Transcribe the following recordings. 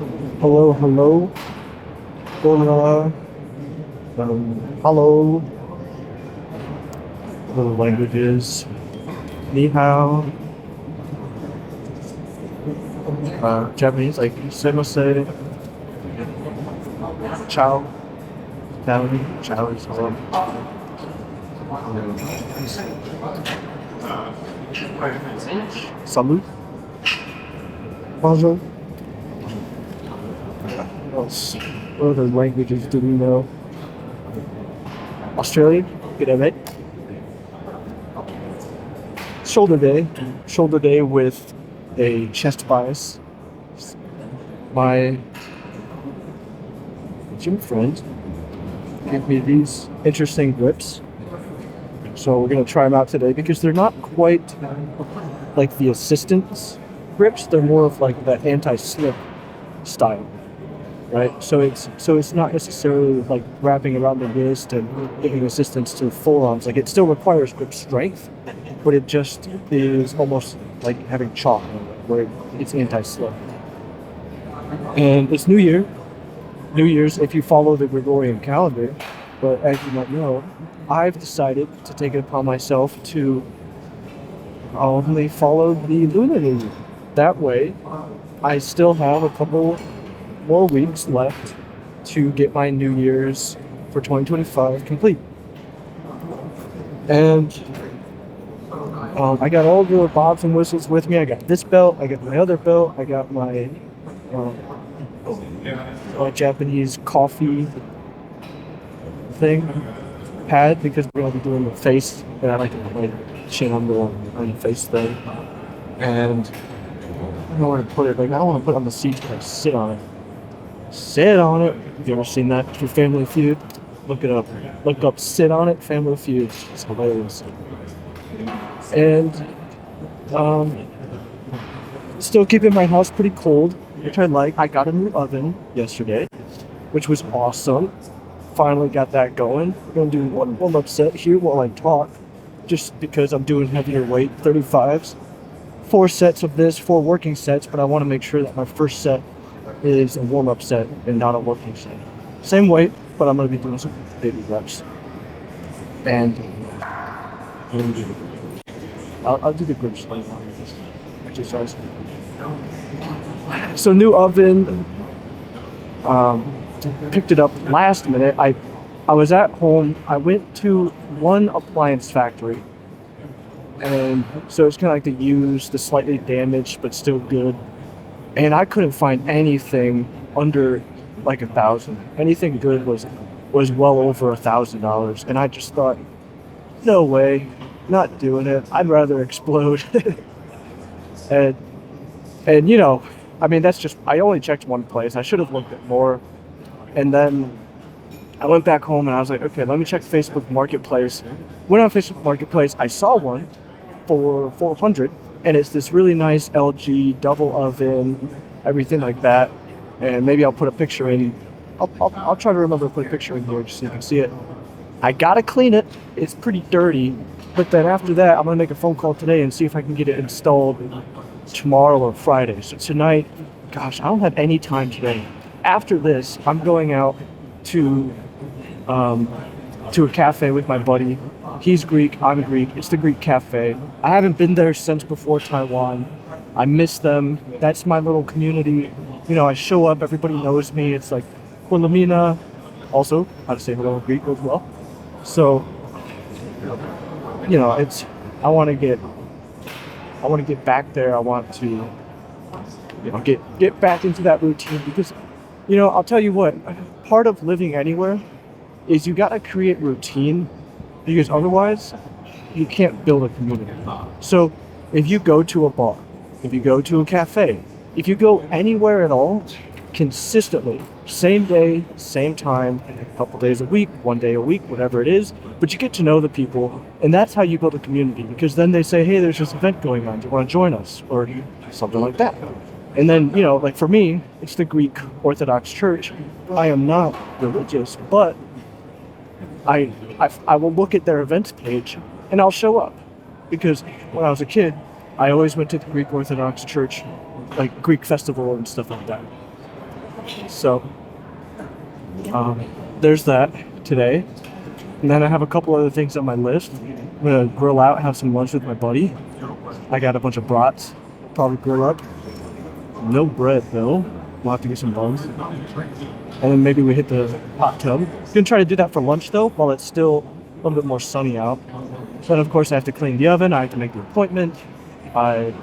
Hello, hello. Hola. Hello. The languages. Ni hao. Japanese, like sumimasen. Ciao. Italian. Ciao is hello. Salut. Bonjour. What else? What other languages do we know? Australian. Good at it. Shoulder day. Shoulder day with a chest bias. My gym friend gave me these interesting grips. So we're going to try them out today because they're not quite like the assistance grips. They're more of like the anti-slip style, right? So it's not necessarily like wrapping around the wrist and giving assistance to the forearms. Like it still requires grip strength, but it just is almost like having chalk on it, where it's anti-slip. And it's New Year. New Year's, if you follow the Gregorian calendar, but as you might know, I've decided to take it upon myself to only follow the lunar new year. That way, I still have a couple more weeks left to get my New Year's for 2025 complete. And I got all the bobs and whistles with me. I got this belt, I got my other belt, I got my Japanese coffee thing pad because we're gonna be doing the face, and I like to put my chin on the face thing. And I don't know where to put it. Like I don't want to put it on the seat. Like sit on it. Sit on it. Have you ever seen that for Family Feud? Look it up. Look up. Sit on it. Family Feud. It's hilarious. And still keeping my house pretty cold, which I like. I got a new oven yesterday, which was awesome. Finally got that going. We're gonna do one warm-up set here while I talk, just because I'm doing heavier weight, 35s. 4 sets of this, 4 working sets, but I want to make sure that my first set is a warm-up set and not a working set. Same weight, but I'm gonna be doing some baby reps. And I'll do the grips later on this exercise. So new oven. Picked it up last minute. I was at home. I went to one appliance factory, and so it's kind of like the used, the slightly damaged but still good. And I couldn't find anything under like $1,000. Anything good was well over $1,000, and I just thought, no way, not doing it. I'd rather explode. and you know, I mean that's just. I only checked one place. I should have looked at more. And then I went back home and I was like, okay, let me check Facebook Marketplace. Went on Facebook Marketplace, I saw one for $400, and it's this really nice LG double oven, everything like that. And maybe I'll put a picture in. I'll try to remember to put a picture in here just so you can see it. I gotta clean it. It's pretty dirty. But then after that, I'm gonna make a phone call today and see if I can get it installed tomorrow or Friday. So tonight, gosh, I don't have any time today. After this, I'm going out to a cafe with my buddy. He's Greek, I'm Greek. It's the Greek cafe. I haven't been there since before Taiwan. I miss them. That's my little community. You know, I show up, everybody knows me. It's like Kulamina. Also, how to say hello in Greek as well. So, you know, I want to get back there. I want to, you know, get back into that routine because, you know, I'll tell you what, part of living anywhere is you got to create routine because otherwise you can't build a community. So if you go to a bar, if you go to a cafe, if you go anywhere at all, consistently, same day, same time, a couple days a week, 1 day a week, whatever it is, but you get to know the people, and that's how you build a community because then they say, hey, there's this event going on, do you want to join us? Or something like that. And then, you know, like for me, it's the Greek Orthodox Church. I am not religious, but I will look at their events page and I'll show up. Because when I was a kid, I always went to the Greek Orthodox Church, like Greek festival and stuff like that. So there's that today. And then I have a couple other things on my list. I'm gonna grill out, have some lunch with my buddy. I got a bunch of brats, probably grill up. No bread though. We'll have to get some buns. And then maybe we hit the hot tub. Gonna try to do that for lunch though, while it's still a little bit more sunny out. Then of course I have to clean the oven, I have to make the appointment. I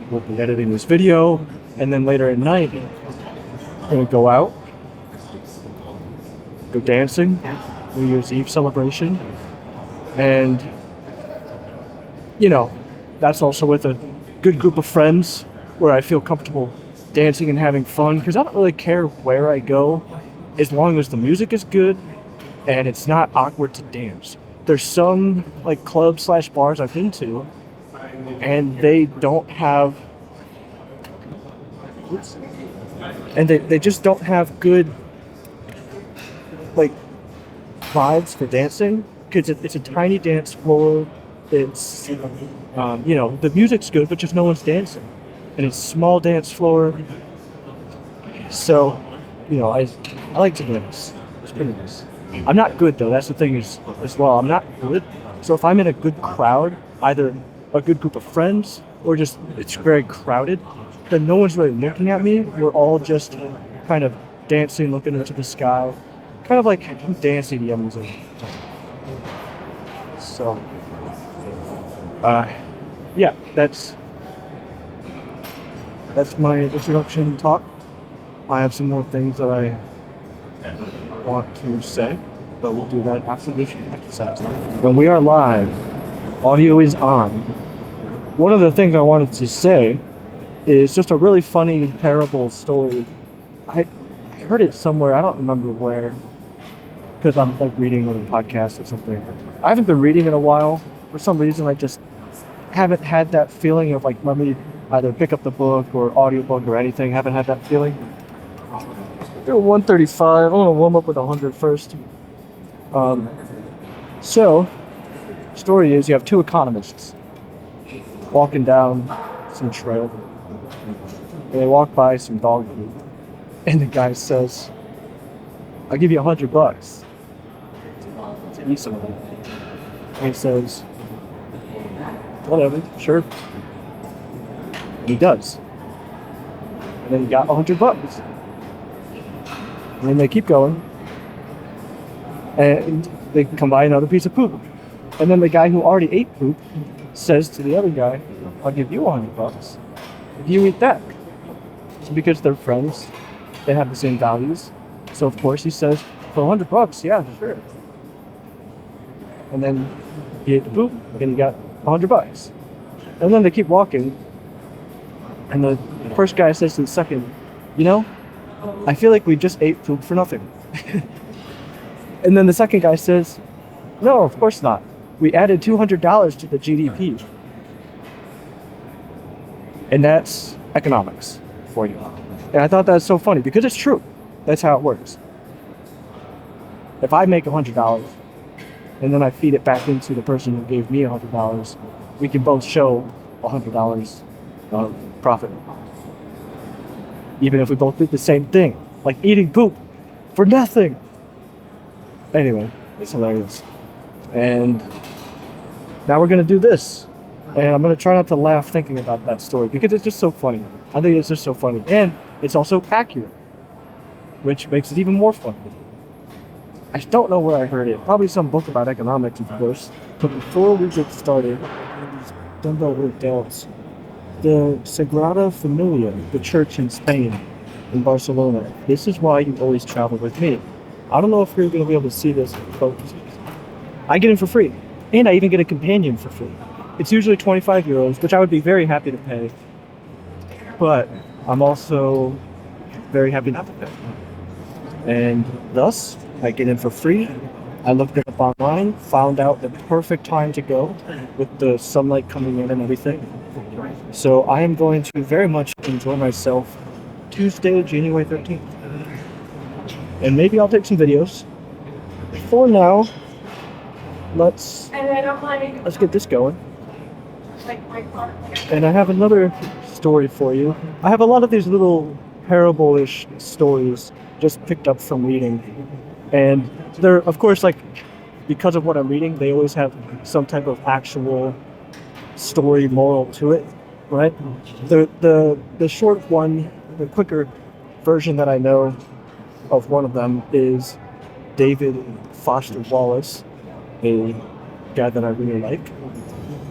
will be editing this video, and then later at night, I'm gonna go out, go dancing, New Year's Eve celebration, and you know, that's also with a good group of friends where I feel comfortable dancing and having fun, because I don't really care where I go as long as the music is good and it's not awkward to dance. There's some like clubs / bars I've been to, and they don't have, and they just don't have good like vibes for dancing, because it's a tiny dance floor. It's you know, the music's good, but just no one's dancing, and it's a small dance floor. So you know, I like to dance. It's pretty nice. I'm not good though. That's the thing is as well. I'm not good. So if I'm in a good crowd, either a good group of friends or just it's very crowded, then no one's really looking at me. We're all just kind of dancing, looking into the sky, kind of like dancing the music. So, yeah, that's my introduction talk. I have some more things that I want to say, but we'll do that after this exercise. When we are live, audio is on. One of the things I wanted to say is just a really funny parable story. I heard it somewhere, I don't remember where, because I'm like reading on a podcast or something. I haven't been reading in a while. For some reason, I just haven't had that feeling of like, let me either pick up the book or audiobook or anything. Haven't had that feeling. We're 135. I'm gonna warm up with 100 first. So, story is you have two economists walking down some trail, and they walk by some dog food, and the guy says, "I'll give you $100 to eat some of it." And he says, "Whatever, sure." And he does. And then he got $100. And then they keep going, and they come by another piece of poop. And then the guy who already ate poop says to the other guy, "I'll give you $100 if you eat that." Because they're friends, they have the same values. So of course he says, "For $100, yeah, sure." And then he ate the poop, and he got $100. And then they keep walking, and the first guy says to the second, "You know, I feel like we just ate poop for nothing." And then the second guy says, "No, of course not. We added $200 to the GDP." And that's economics for you. And I thought that was so funny because it's true. That's how it works. If I make $100 and then I feed it back into the person who gave me $100, we can both show $100 of profit. Even if we both did the same thing, like eating poop for nothing. Anyway, it's hilarious. And now we're gonna do this. And I'm gonna try not to laugh thinking about that story because it's just so funny. I think it's just so funny. And it's also accurate, which makes it even more fun. I don't know where I heard it. Probably some book about economics, of course. But before we get started, dumbbell workouts. The Sagrada Familia, the church in Spain, in Barcelona. This is why you always travel with me. I don't know if you're going to be able to see this, but I get in for free. And I even get a companion for free. It's usually 25 euros, which I would be very happy to pay. But I'm also very happy not to pay. And thus, I get in for free. I looked it up online, found out the perfect time to go with the sunlight coming in and everything. So I am going to very much enjoy myself Tuesday, January 13th. And maybe I'll take some videos. For now, let's get this going. And I have another story for you. I have a lot of these little parable-ish stories just picked up from reading. And they're, of course, like, because of what I'm reading, they always have some type of actual story moral to it, right? The short one, the quicker version that I know of one of them is David Foster Wallace, a guy that I really like.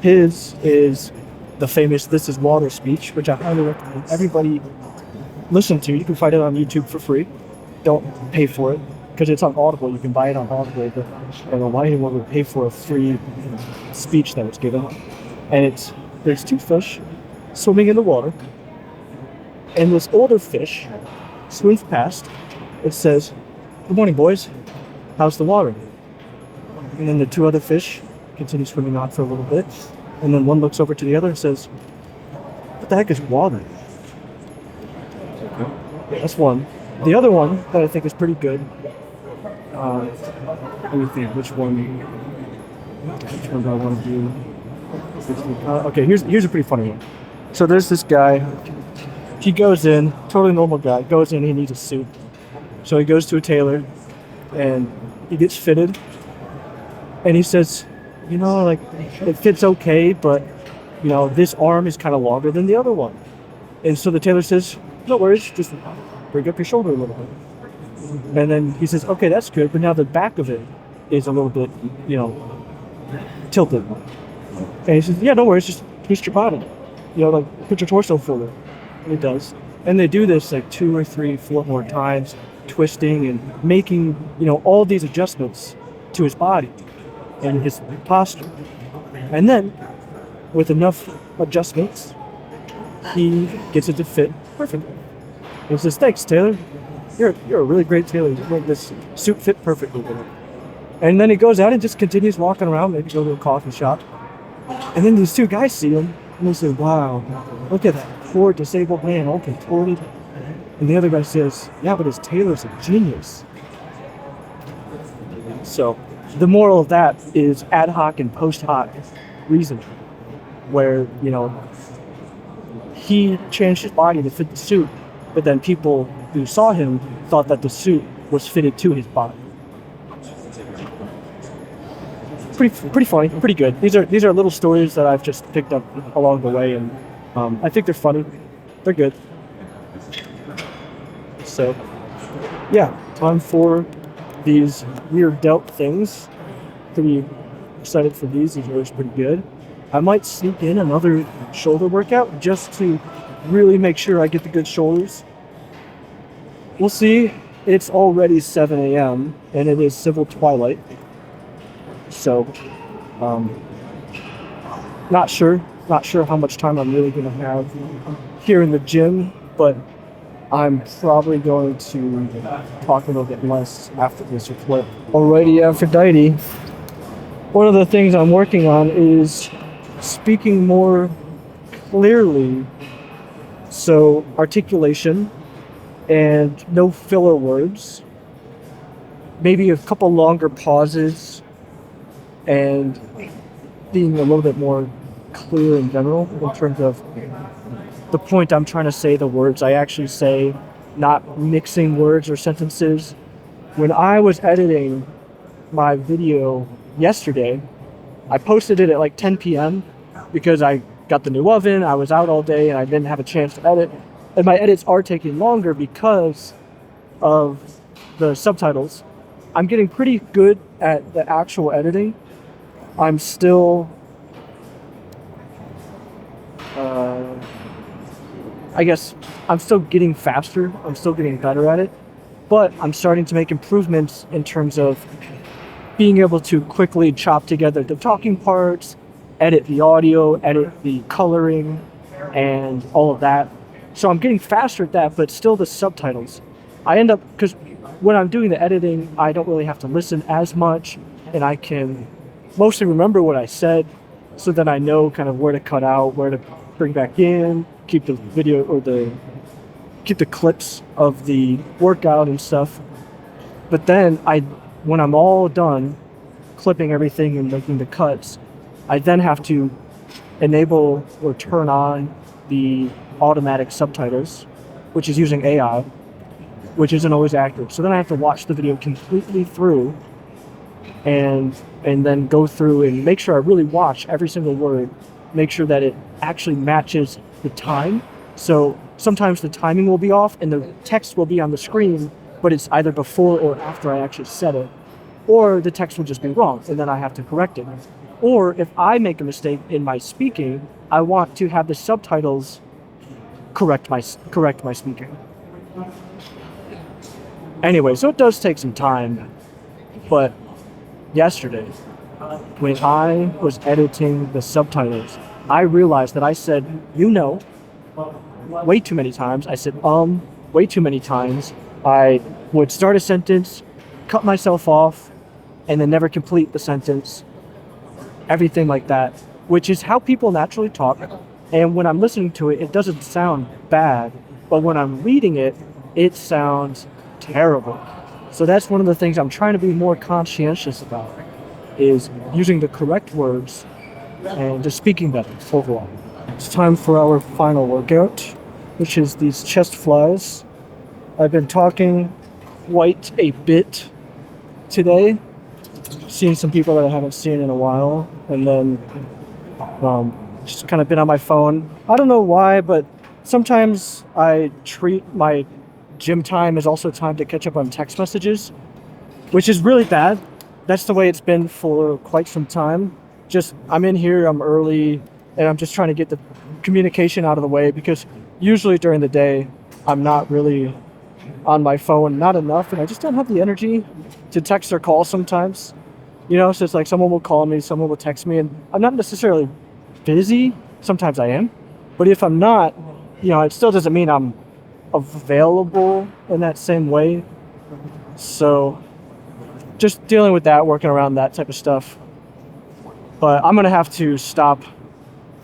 His is the famous "This Is Water" speech, which I highly recommend everybody listen to. You can find it on YouTube for free. Don't pay for it because it's on Audible. You can buy it on Audible, but I don't know why anyone would pay for a free speech that was given. And there's two fish swimming in the water, and this older fish swims past. It says, "Good morning, boys. How's the water?" And then the two other fish continue swimming on for a little bit, and then one looks over to the other and says, "What the heck is water?" That's one. The other one that I think is pretty good. Let me think. Which one do I want to do? Okay, here's a pretty funny one. So there's this guy. He goes in, totally normal guy. Goes in, he needs a suit. So he goes to a tailor, and he gets fitted. And he says, like, it fits okay, but this arm is kind of longer than the other one. And so the tailor says, "No worries, just bring up your shoulder a little bit." And then he says, "Okay, that's good, but now the back of it is a little bit, tilted." And he says, "Yeah, no worries, just twist your body. Like, put your torso forward." And it does. And they do this like 2 or 3, 4 more times, twisting and making, all these adjustments to his body and his posture. And then, with enough adjustments, he gets it to fit perfectly. He says, "Thanks, tailor. You're a really great tailor. You made this suit fit perfectly with it." And then he goes out and just continues walking around, maybe go to a coffee shop. And then these two guys see him, and they say, "Wow, look at that poor disabled man, all contorted." And the other guy says, "Yeah, but his tailor's a genius." So the moral of that is ad hoc and post hoc reasoning, where, he changed his body to fit the suit, but then people who saw him thought that the suit was fitted to his body. Pretty funny, pretty good. These are little stories that I've just picked up along the way, and I think they're funny. They're good. So, yeah, time for these weird doubt things. Pretty excited for these. These are always pretty good. I might sneak in another shoulder workout just to really make sure I get the good shoulders. We'll see. It's already 7 a.m. and it is civil twilight. So, not sure how much time I'm really going to have here in the gym, but I'm probably going to talk a little bit less after this report. Alrighty, Aphrodite. One of the things I'm working on is speaking more clearly. So, articulation and no filler words. Maybe a couple longer pauses and being a little bit more clear in general in terms of the point I'm trying to say, the words I actually say, not mixing words or sentences. When I was editing my video yesterday, I posted it at like 10 p.m. because I got the new oven, I was out all day, and I didn't have a chance to edit. And my edits are taking longer because of the subtitles. I'm getting pretty good at the actual editing. I'm still, I guess I'm still getting faster. I'm still getting better at it. But I'm starting to make improvements in terms of being able to quickly chop together the talking parts, edit the audio, edit the coloring, and all of that. So I'm getting faster at that, but still the subtitles. I end up, because when I'm doing the editing, I don't really have to listen as much, and I can mostly remember what I said, so that I know kind of where to cut out, where to bring back in, keep the video or keep the clips of the workout and stuff. But then when I'm all done clipping everything and making the cuts, I then have to enable or turn on the automatic subtitles, which is using AI, which isn't always accurate. So then I have to watch the video completely through and then go through and make sure I really watch every single word, make sure that it actually matches the time. So sometimes the timing will be off and the text will be on the screen, but it's either before or after I actually said it, or the text will just be wrong and then I have to correct it. Or if I make a mistake in my speaking, I want to have the subtitles correct my speaking. Anyway, so it does take some time, but yesterday, when I was editing the subtitles, I realized that I said, way too many times. I said, way too many times. I would start a sentence, cut myself off, and then never complete the sentence. Everything like that, which is how people naturally talk. And when I'm listening to it, it doesn't sound bad, but when I'm reading it, it sounds terrible. So that's one of the things I'm trying to be more conscientious about, is using the correct words and just speaking better overall. It's time for our final workout, which is these chest flies. I've been talking quite a bit today, seeing some people that I haven't seen in a while, and then just kind of been on my phone. I don't know why, but sometimes I treat my gym time as also time to catch up on text messages, which is really bad. That's the way it's been for quite some time. Just, I'm in here, I'm early, and I'm just trying to get the communication out of the way, because usually during the day, I'm not really on my phone, not enough, and I just don't have the energy to text or call sometimes. So it's like someone will call me, someone will text me, and I'm not necessarily busy. Sometimes I am. But if I'm not, it still doesn't mean I'm available in that same way. So just dealing with that, working around that type of stuff. But I'm going to have to stop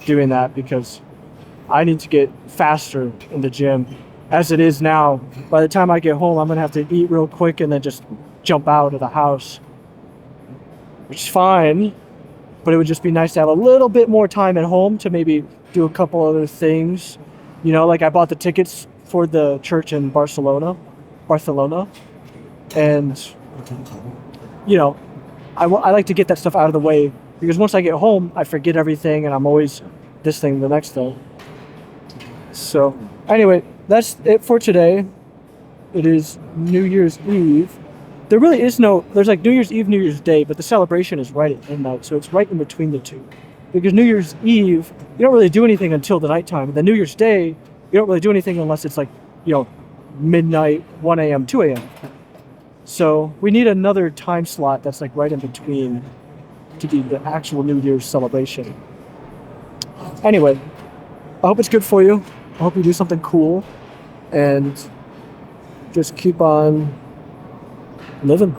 doing that because I need to get faster in the gym. As it is now, by the time I get home, I'm going to have to eat real quick and then just jump out of the house, which is fine, but it would just be nice to have a little bit more time at home to maybe do a couple other things. Like I bought the tickets for the church in Barcelona, and, I like to get that stuff out of the way, because once I get home, I forget everything, and I'm always this thing, the next thing. So, anyway, that's it for today. It is New Year's Eve. There really is there's like New Year's Eve, New Year's Day, but the celebration is right at midnight, so it's right in between the two. Because New Year's Eve, you don't really do anything until the nighttime. And then New Year's Day, you don't really do anything unless it's like, midnight, 1 a.m., 2 a.m. So we need another time slot that's like right in between to do the actual New Year's celebration. Anyway, I hope it's good for you. I hope you do something cool and just keep on living.